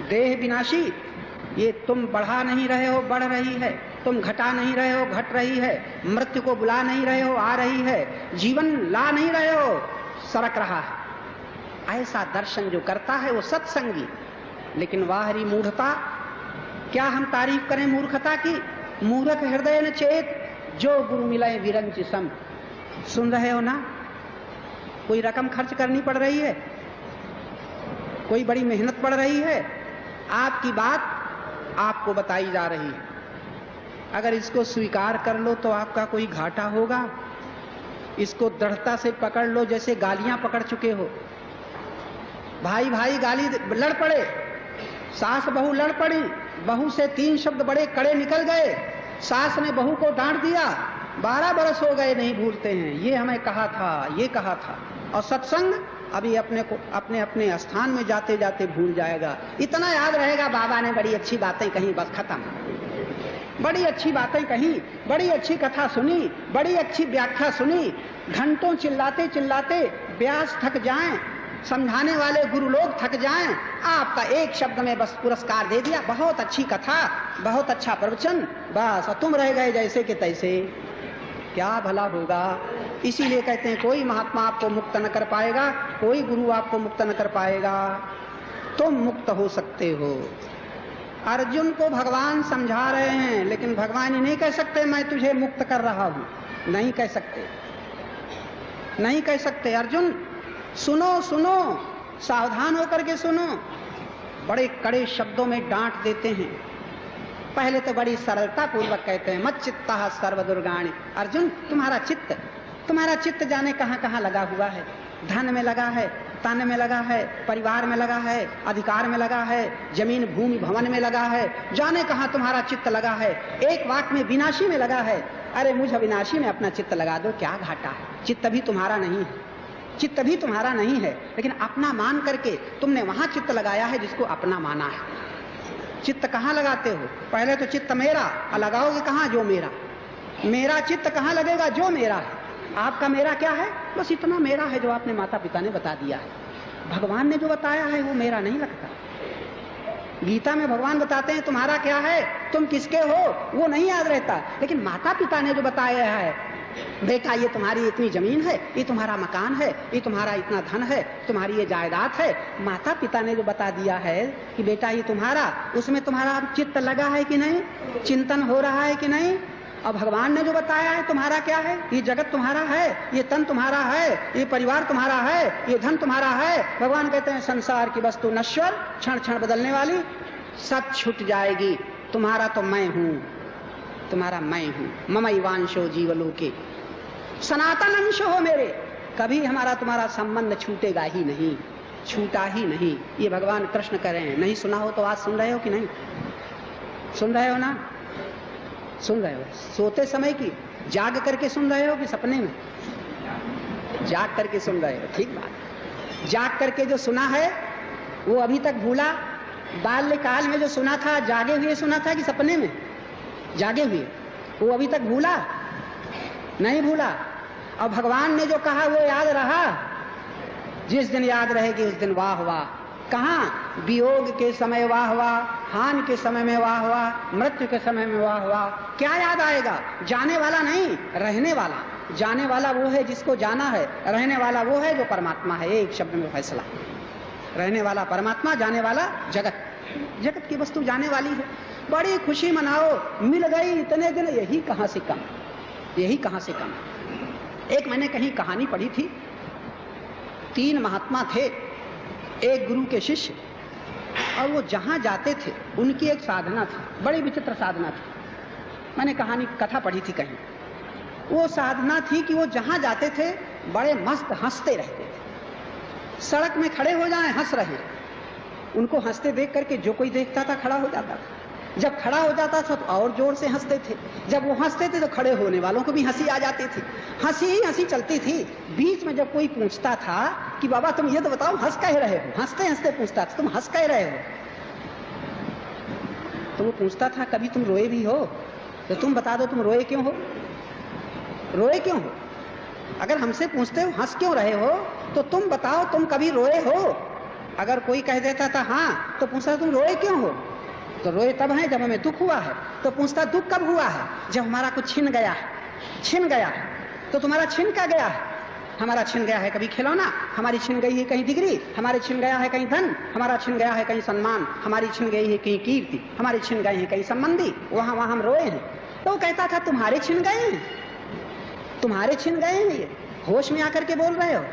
देह विनाशी, ये तुम बढ़ा नहीं रहे हो, बढ़ रही है, तुम घटा नहीं रहे हो, घट रही है, मृत्यु को बुला नहीं रहे हो, आ रही है, जीवन ला नहीं रहे हो, सरक रहा है। ऐसा दर्शन जो करता है वो सत्संगी। लेकिन वाहरी मूढ़ता, क्या हम तारीफ करें मूर्खता की। मूर्ख हृदय न चेत, जो गुरु मिले विरंच सम। सुन रहे हो ना, कोई रकम खर्च करनी पड़ रही है, कोई बड़ी मेहनत पड़ रही है, आपकी बात आपको बताई जा रही है। अगर इसको स्वीकार कर लो तो आपका कोई घाटा होगा। इसको दृढ़ता से पकड़ लो जैसे गालियां पकड़ चुके हो। भाई भाई गाली लड़ पड़े, सास बहू लड़ पड़ी, बहू से 3 शब्द बड़े कड़े निकल गए, सास ने बहू को डांट दिया, 12 बरस हो गए नहीं भूलते हैं, ये हमें कहा था, ये कहा था। और सत्संग अभी अपने को अपने अपने स्थान में जाते जाते भूल जाएगा। इतना याद रहेगा, बाबा ने बड़ी अच्छी बातें कही, बस खत्म। बड़ी अच्छी बातें कही, बड़ी अच्छी कथा सुनी, बड़ी अच्छी व्याख्या सुनी, घंटों चिल्लाते चिल्लाते व्यास थक जाएं, समझाने वाले गुरु लोग थक जाएं, आपका एक शब्द में बस पुरस्कार दे दिया, बहुत अच्छी कथा, बहुत अच्छा प्रवचन, बस तुम रह गए जैसे कि तैसे। क्या भला होगा। इसीलिए कहते हैं कोई महात्मा आपको मुक्त न कर पाएगा, कोई गुरु आपको मुक्त न कर पाएगा, तुम मुक्त हो सकते हो। अर्जुन को भगवान समझा रहे हैं, लेकिन भगवान ही नहीं कह सकते मैं तुझे मुक्त कर रहा हूं। नहीं कह सकते, नहीं कह सकते। अर्जुन सुनो सुनो, सावधान होकर के सुनो। बड़े कड़े शब्दों में डांट देते हैं। पहले तो बड़ी सरलता पूर्वक कहते हैं मत चित्तः सर्व दुर्गाणि। अर्जुन तुम्हारा चित्त जाने कहां कहां लगा हुआ है। धन में लगा है, तन में लगा है, परिवार में लगा है, अधिकार में लगा है, जमीन भूमि भवन में लगा है, जाने कहां तुम्हारा चित्त लगा है। एक वाक्य में विनाशी में लगा है। अरे मुझ अविनाशी में अपना चित्त लगा दो, क्या घाटा है। चित्त भी तुम्हारा नहीं है, चित्त भी तुम्हारा नहीं है, लेकिन अपना मान करके तुमने वहां चित्त लगाया है जिसको अपना माना है। चित्त कहां लगाते हो। पहले तो चित्त मेरा, लगाओगे कहां, जो मेरा। मेरा चित्त कहां लगेगा, जो मेरा है। आपका मेरा क्या है, बस इतना मेरा है जो आपने माता पिता ने बता दिया है। भगवान ने जो बताया है वो मेरा नहीं लगता। गीता में भगवान बताते हैं तुम्हारा क्या है, तुम किसके हो, वो नहीं याद रहता। लेकिन माता पिता ने जो बताया है, बेटा ये तुम्हारी इतनी जमीन है, ये तुम्हारा मकान है, ये तुम्हारा इतना धन है, तुम्हारी ये जायदाद है, माता पिता ने जो बता दिया है कि बेटा ये तुम्हारा, उसमें तुम्हारा चित्त लगा है कि नहीं, चिंतन हो रहा है कि नहीं। और भगवान ने जो बताया है तुम्हारा क्या है, ये जगत तुम्हारा है, ये तन तुम्हारा है, ये परिवार तुम्हारा है, ये धन तुम्हारा है। भगवान कहते हैं संसार की वस्तु नश्वर, क्षण क्षण बदलने वाली, सब छूट जाएगी। तुम्हारा तो मैं हूं, तुम्हारा मैं हूं। ममैवांशो जीवलोके, सनातन अंश हो मेरे। कभी हमारा तुम्हारा संबंध छूटेगा ही नहीं, छूटा ही नहीं। ये भगवान कृष्ण कह रहे हैं। नहीं सुना हो तो आज सुन रहे हो कि नहीं, सुन रहे हो ना, सुन रहे हो। सोते समय की जाग करके सुन रहे हो कि सपने में, जाग करके सुन रहे हो, ठीक बात। जाग करके जो सुना है वो अभी तक भूला, बाल्यकाल में जो सुना था जागे हुए सुना था कि सपने में, जागे हुए, वो अभी तक भूला नहीं, भूला। और भगवान ने जो कहा वो याद रहा। जिस दिन याद रहेगी उस दिन वाह वाह। कहां, वियोग के समय वाह वाह, हानि के समय में वाह वाह, मृत्यु के समय में वाह वाह। क्या याद आएगा, जाने वाला नहीं, रहने वाला। जाने वाला वो है जिसको जाना है, रहने वाला वो है जो परमात्मा है। एक शब्द में फैसला। रहने वाला परमात्मा, जाने वाला जगत। जगत की वस्तु जाने वाली है। बड़ी खुशी मनाओ, मिल गई इतने दिन, यही कहां से कम, यही कहां से कम। एक मैंने कहीं कहानी पढ़ी थी, 3 महात्मा थे, एक गुरु के शिष्य, और वो जहां जाते थे उनकी एक साधना थी, बड़ी विचित्र साधना थी। मैंने कहानी कथा पढ़ी थी कहीं। वो साधना थी कि वो जहां जाते थे बड़े मस्त हंसते रहते थे। सड़क में खड़े हो जाएं, हंस रहे। उनको हंसते देख करके जो कोई देखता था खड़ा हो जाता था। जब खड़ा हो जाता था तो और जोर से हंसते थे। जब वो हंसते थे तो खड़े होने वालों को भी हंसी आ जाती थी। हंसी ही हंसी चलती थी। बीच में जब कोई पूछता था कि बाबा तुम ये तो बताओ हंस कह रहे हो, हंसते हंसते पूछता था तुम हंस कह रहे हो, तो वो पूछता था कभी तुम रोए भी हो, तो तुम बता दो तुम रोए क्यों हो, रोए क्यों हो। अगर हमसे पूछते हो हंस क्यों रहे हो तो तुम बताओ तुम कभी रोए हो। अगर कोई कह देता था हाँ, तो पूछता तुम रोए क्यों हो? तो रोए तब है जब हमें दुख हुआ है। तो पूछता दुख कब हुआ है? जब हमारा कुछ छिन गया है। छिन गया है तो तुम्हारा छिन क्या गया है? हमारा छिन गया है कभी खिलौना, हमारी छिन गई है कहीं डिग्री, हमारी छिन गया है कहीं धन, हमारा छिन गया है कहीं सम्मान, हमारी छिन गई है कहीं कीर्ति, हमारी छिन गई है कहीं संबंधी, वहां वहां हम रोए हैं। तो वो कहता था तुम्हारे छिन गए हैं, तुम्हारे छिन गए हैं, ये होश में आकर के बोल रहे हो,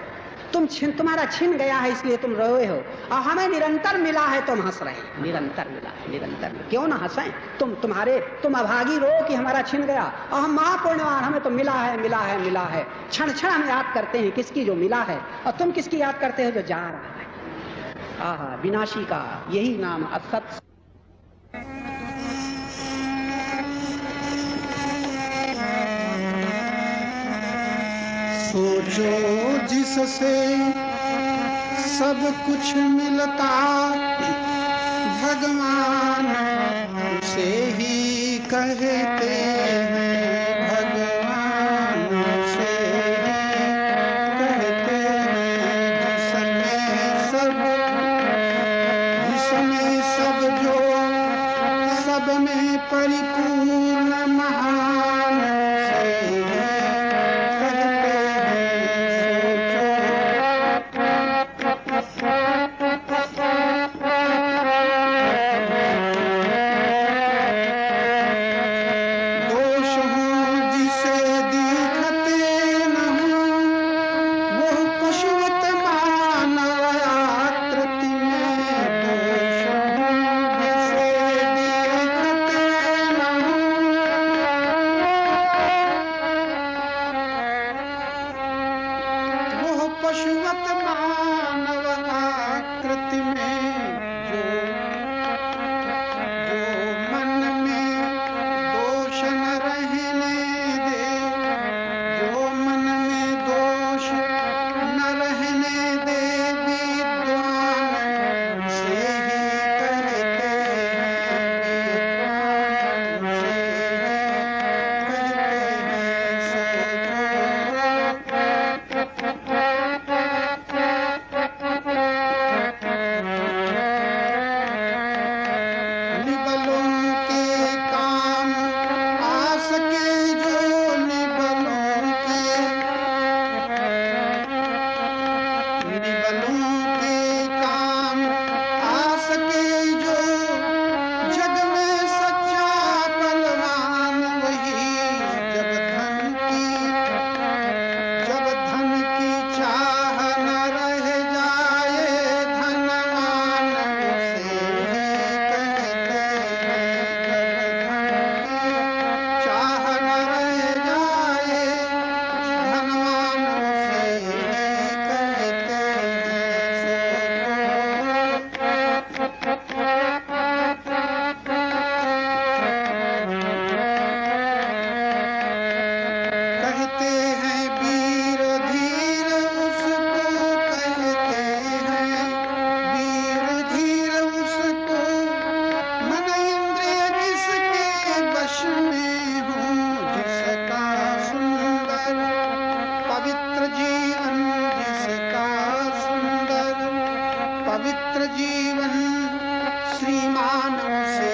तुम्हारा छिन गया है इसलिए तुम रोए हो, और हमें निरंतर मिला है तुम हंस रहे हैं। निरंतर मिला है, निरंतर मिला। क्यों ना हंसें? तुम अभागी रो कि हमारा छिन गया, और हम महापुण्यवान, हमें तो मिला है, मिला है, मिला है। क्षण क्षण हम याद करते हैं किसकी जो मिला है, और तुम किसकी याद करते हो जो जा रहा है। आहा, विनाशी का यही नाम असत। सोचो जिससे सब कुछ मिलता, भगवान उसे ही कहते हैं, भगवान उसे ही कहते हैं। जिसमें सब जो सब में परिपूर्ण महान से पशुवत मानव आकृति में जो मन में दोष न रहने दे, जो मन में दोष न रहने दे, विद्वान से ही कहते पवित्र जीवन श्रीमान से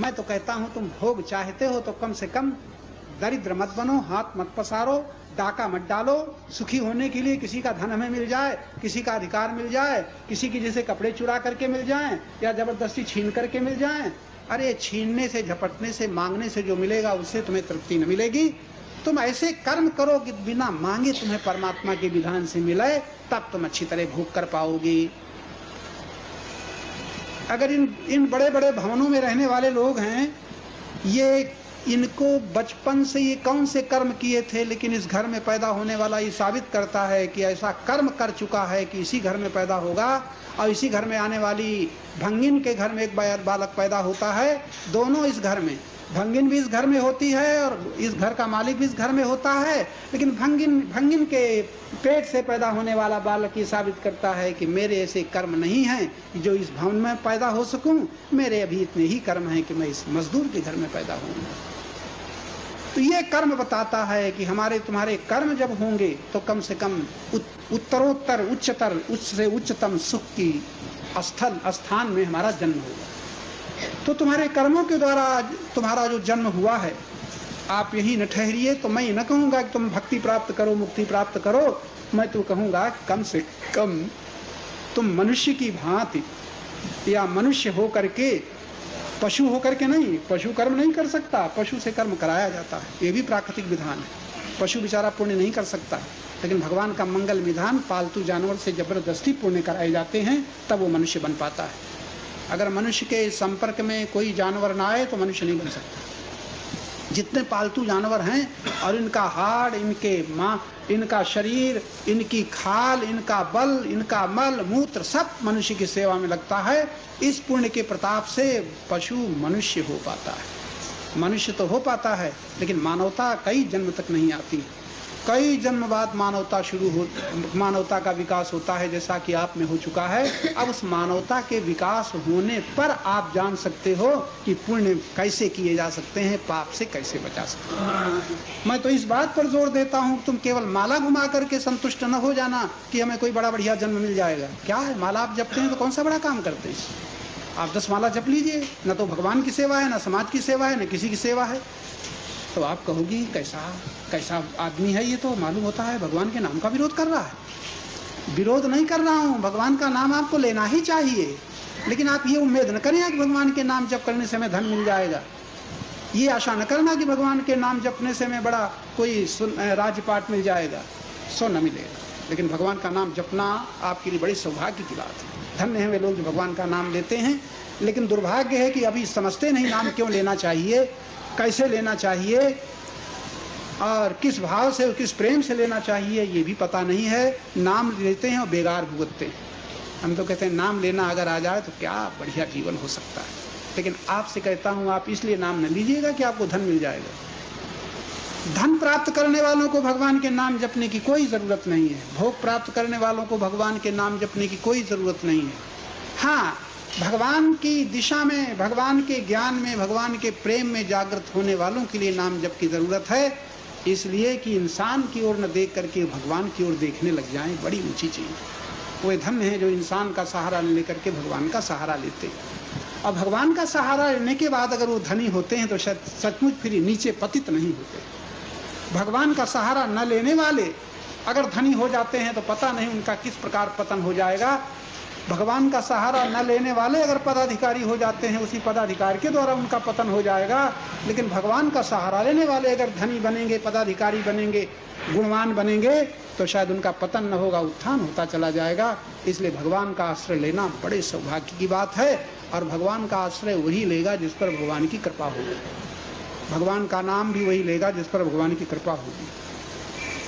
मैं तो कहता हूं तुम भोग चाहते हो तो कम से कम दरिद्र मत बनो, हाथ मत पसारो, डाका मत डालो। सुखी होने के लिए किसी का धन हमें मिल जाए, किसी का अधिकार मिल जाए, किसी की जैसे कपड़े चुरा करके मिल जाएं या जबरदस्ती छीन करके मिल जाएं, अरे छीनने से, झपटने से, मांगने से जो मिलेगा उससे तुम्हें तृप्ति न मिलेगी। तुम ऐसे कर्म करो कि बिना मांगे तुम्हें परमात्मा के विधान से मिले, तब तुम अच्छी तरह भोग कर पाओगे। अगर इन बड़े बड़े भवनों में रहने वाले लोग हैं, ये इनको बचपन से ये कौन से कर्म किए थे, लेकिन इस घर में पैदा होने वाला ये साबित करता है कि ऐसा कर्म कर चुका है कि इसी घर में पैदा होगा। और इसी घर में आने वाली भंगिन के घर में एक बालक पैदा होता है। दोनों इस घर में, भंगिन भी इस घर में होती है और इस घर का मालिक भी इस घर में होता है। लेकिन भंगिन के पेट से पैदा होने वाला बालक ये साबित करता है कि मेरे ऐसे कर्म नहीं हैं कि जो इस भवन में पैदा हो सकूं। मेरे अभी इतने ही कर्म हैं कि मैं इस मजदूर के घर में पैदा हूं। तो ये कर्म बताता है कि हमारे तुम्हारे कर्म जब होंगे तो कम से कम उत्तरोत्तर उच्चतर, उच्च से उच्चतम सुख की स्थान में हमारा जन्म होगा। तो तुम्हारे कर्मों के द्वारा तुम्हारा जो जन्म हुआ है, आप यही न ठहरिए। तो मैं न कहूँगा कि तुम भक्ति प्राप्त करो, मुक्ति प्राप्त करो। मैं तो कहूँगा कम से कम तुम मनुष्य की भांति या मनुष्य हो करके, पशु होकर के नहीं। पशु कर्म नहीं कर सकता, पशु से कर्म कराया जाता है, ये भी प्राकृतिक विधान है। पशु बेचारा पुण्य नहीं कर सकता, लेकिन भगवान का मंगल विधान पालतू जानवर से जबरदस्ती पुण्य कराए जाते हैं, तब वो मनुष्य बन पाता है। अगर मनुष्य के संपर्क में कोई जानवर ना आए तो मनुष्य नहीं बन सकता। जितने पालतू जानवर हैं और इनका हाड़, इनका शरीर, इनकी खाल, इनका बल, इनका मल मूत्र सब मनुष्य की सेवा में लगता है। इस पुण्य के प्रताप से पशु मनुष्य हो पाता है। मनुष्य तो हो पाता है, लेकिन मानवता कई जन्म तक नहीं आती। कई जन्म बाद मानवता का विकास होता है, जैसा कि आप में हो चुका है। अब उस मानवता के विकास होने पर आप जान सकते हो कि पुण्य कैसे किए जा सकते हैं, पाप से कैसे बचा सकते हैं। मैं तो इस बात पर जोर देता हूँ, तुम केवल माला घुमा करके संतुष्ट न हो जाना कि हमें कोई बड़ा बढ़िया जन्म मिल जाएगा। क्या है, माला आप जपते हैं तो कौन सा बड़ा काम करते हैं? आप 10 माला जप लीजिए, न तो भगवान की सेवा है, न समाज की सेवा है, न किसी की सेवा है। तो आप कहोगी कैसा आदमी है ये, तो मालूम होता है भगवान के नाम का विरोध कर रहा है। विरोध नहीं कर रहा हूँ, भगवान का नाम आपको लेना ही चाहिए, लेकिन आप ये उम्मीद न करें कि भगवान के नाम जप करने से हमें धन मिल जाएगा। ये आशा न करना कि भगवान के नाम जपने से हमें बड़ा कोई राजपाट मिल जाएगा, सो न मिलेगा। लेकिन भगवान का नाम जपना आपके लिए बड़ी सौभाग्य की बात है। धन्य हैं वे लोग जो भगवान का नाम लेते हैं। लेकिन दुर्भाग्य है कि अभी समझते नहीं नाम क्यों लेना चाहिए, कैसे लेना चाहिए और किस भाव से और किस प्रेम से लेना चाहिए, ये भी पता नहीं है। नाम लेते हैं और बेगार भुगतते हैं। हम तो कहते हैं नाम लेना अगर आ जाए तो क्या बढ़िया जीवन हो सकता है। लेकिन आपसे कहता हूँ, आप इसलिए नाम न लीजिएगा कि आपको धन मिल जाएगा। धन प्राप्त करने वालों को भगवान के नाम जपने की कोई ज़रूरत नहीं है। भोग प्राप्त करने वालों को भगवान के नाम जपने की कोई ज़रूरत नहीं है। हाँ, भगवान की दिशा में, भगवान के ज्ञान में, भगवान के प्रेम में जागृत होने वालों के लिए नाम जप की ज़रूरत है, इसलिए कि इंसान की ओर न देख करके भगवान की ओर देखने लग जाएं। बड़ी ऊंची चीज़। वो धन्य है जो इंसान का सहारा लेकर के भगवान का सहारा लेते हैं। और भगवान का सहारा लेने के बाद अगर वो धनी होते हैं तो शायद सचमुच फिर नीचे पतित नहीं होते। भगवान का सहारा न लेने वाले अगर धनी हो जाते हैं तो पता नहीं उनका किस प्रकार पतन हो जाएगा। भगवान का सहारा न लेने वाले अगर पदाधिकारी हो जाते हैं, उसी पदाधिकारी के द्वारा उनका पतन हो जाएगा। लेकिन भगवान का सहारा लेने वाले अगर धनी बनेंगे, पदाधिकारी बनेंगे, गुणवान बनेंगे, तो शायद उनका पतन न होगा, उत्थान होता चला जाएगा। इसलिए भगवान का आश्रय लेना बड़े सौभाग्य की बात है। और भगवान का आश्रय वही लेगा जिस पर भगवान की कृपा होगी। भगवान का नाम भी वही लेगा जिस पर भगवान की कृपा होगी।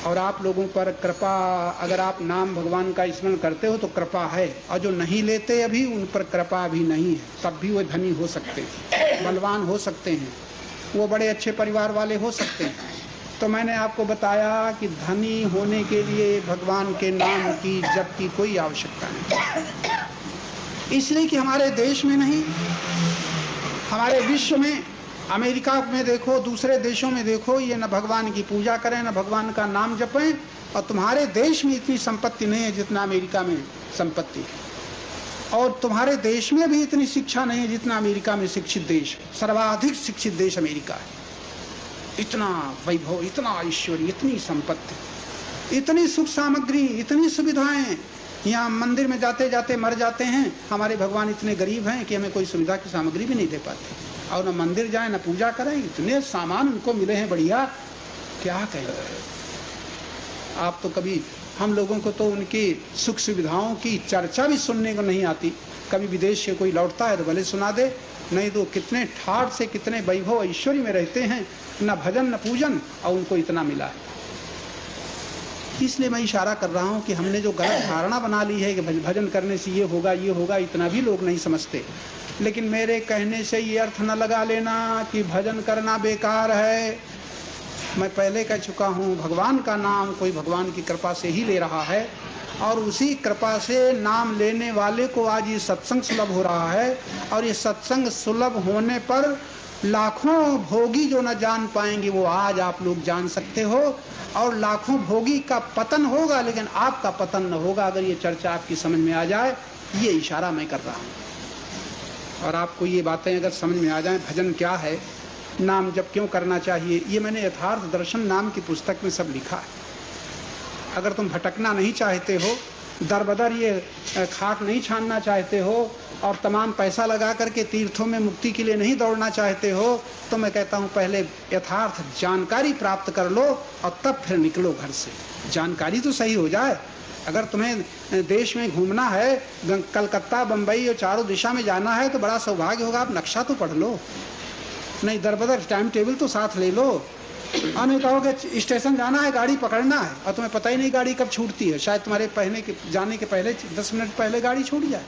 और आप लोगों पर कृपा, अगर आप नाम भगवान का स्मरण करते हो तो कृपा है, और जो नहीं लेते अभी उन पर कृपा भी नहीं है, तब भी वो धनी हो सकते हैं, बलवान हो सकते हैं, वो बड़े अच्छे परिवार वाले हो सकते हैं। तो मैंने आपको बताया कि धनी होने के लिए भगवान के नाम की जप की कोई आवश्यकता नहीं। इसलिए कि हमारे देश में नहीं, हमारे विश्व में, अमेरिका में देखो, दूसरे देशों में देखो, ये न भगवान की पूजा करें, न भगवान का नाम जपें। और तुम्हारे देश में इतनी संपत्ति नहीं है जितना अमेरिका में संपत्ति है। और तुम्हारे देश में भी इतनी शिक्षा नहीं है जितना अमेरिका में शिक्षित देश है। सर्वाधिक शिक्षित देश अमेरिका है। इतना वैभव, इतना ऐश्वर्य, इतनी संपत्ति, इतनी सुख सामग्री, इतनी सुविधाएं। यहाँ मंदिर में जाते जाते मर जाते हैं। हमारे भगवान इतने गरीब हैं कि हमें कोई सुविधा की सामग्री भी नहीं दे पाते, और न मंदिर जाए न पूजा करें। इतने सामान उनको मिले हैं बढ़िया, क्या कहें। आप तो कभी, हम लोगों को तो उनकी सुख सुविधाओं की चर्चा भी सुनने को नहीं आती। कभी विदेश से कोई लौटता है तो भले सुना दे, नहीं तो कितने ठाठ से, कितने वैभव ऐश्वर्य में रहते हैं, न भजन न पूजन, और उनको इतना मिला है। इसलिए मैं इशारा कर रहा हूँ कि हमने जो गलत धारणा बना ली है कि भजन करने से ये होगा ये होगा, इतना भी लोग नहीं समझते। लेकिन मेरे कहने से ये अर्थ न लगा लेना कि भजन करना बेकार है। मैं पहले कह चुका हूँ, भगवान का नाम कोई भगवान की कृपा से ही ले रहा है, और उसी कृपा से नाम लेने वाले को आज ये सत्संग सुलभ हो रहा है। और ये सत्संग सुलभ होने पर लाखों भोगी जो न जान पाएंगे वो आज आप लोग जान सकते हो, और लाखों भोगी का पतन होगा लेकिन आपका पतन न होगा, अगर ये चर्चा आपकी समझ में आ जाए। ये इशारा मैं कर रहा हूँ। और आपको ये बातें अगर समझ में आ जाए, भजन क्या है, नाम जब क्यों करना चाहिए, ये मैंने यथार्थ दर्शन नाम की पुस्तक में सब लिखा है। अगर तुम भटकना नहीं चाहते हो, दर बदर ये खाट नहीं छानना चाहते हो, और तमाम पैसा लगा करके तीर्थों में मुक्ति के लिए नहीं दौड़ना चाहते हो, तो मैं कहता हूँ पहले यथार्थ जानकारी प्राप्त कर लो और तब फिर निकलो घर से। जानकारी तो सही हो जाए। अगर तुम्हें देश में घूमना है, कलकत्ता बम्बई और चारों दिशा में जाना है, तो बड़ा सौभाग्य होगा, आप नक्शा तो पढ़ लो, नहीं दर बदर टाइम टेबल तो साथ ले लो। और नहीं कहोगे स्टेशन जाना है, गाड़ी पकड़ना है, और तुम्हें पता ही नहीं गाड़ी कब छूटती है। शायद तुम्हारे जाने के पहले 10 मिनट पहले गाड़ी छूट जाए।